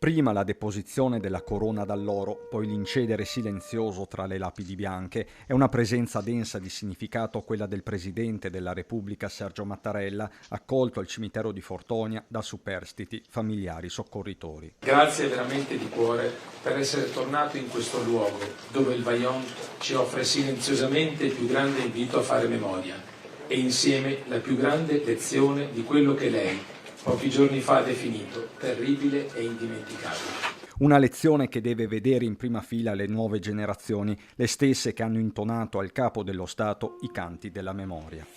Prima la deposizione della corona d'alloro, poi l'incedere silenzioso tra le lapidi bianche. È una presenza densa di significato quella del Presidente della Repubblica Sergio Mattarella, accolto al cimitero di Fortonia da superstiti, familiari, soccorritori. Grazie veramente di cuore per essere tornato in questo luogo dove il Vajont ci offre silenziosamente il più grande invito a fare memoria e insieme la più grande lezione di quello che lei pochi giorni fa ha definito terribile e indimenticabile. Una lezione che deve vedere in prima fila le nuove generazioni, le stesse che hanno intonato al capo dello Stato i canti della memoria.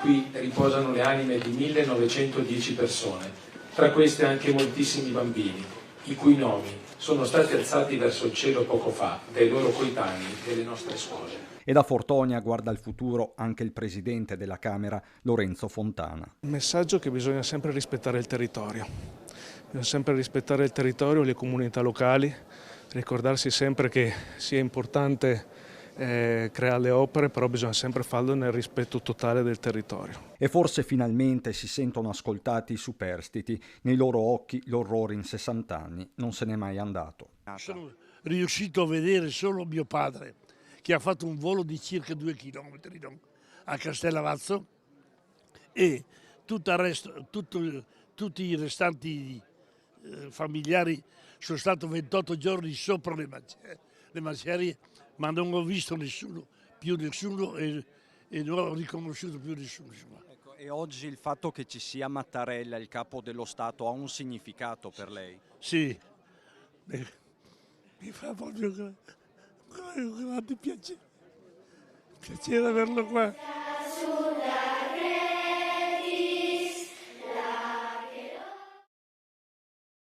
Qui riposano le anime di 1910 persone, tra queste anche moltissimi bambini, i cui nomi sono stati alzati verso il cielo poco fa dai loro coetanei delle nostre scuole. E da Fortonia guarda al futuro anche il presidente della Camera, Lorenzo Fontana. Il messaggio è che bisogna sempre rispettare il territorio, le comunità locali, ricordarsi sempre che sia importante creare le opere, però bisogna sempre farlo nel rispetto totale del territorio. E forse finalmente si sentono ascoltati i superstiti, nei loro occhi l'orrore in 60 anni non se n'è mai andato. Sono riuscito a vedere solo mio padre, che ha fatto un volo di circa 2 chilometri a Castellavazzo, e tutto il resto, tutti i restanti familiari. Sono stato 28 giorni sopra le macerie, ma non ho visto più nessuno e non ho riconosciuto più nessuno. Ecco, e oggi il fatto che ci sia Mattarella, il capo dello Stato, ha un significato per lei? Sì, mi fa proprio un grande piacere averlo qua.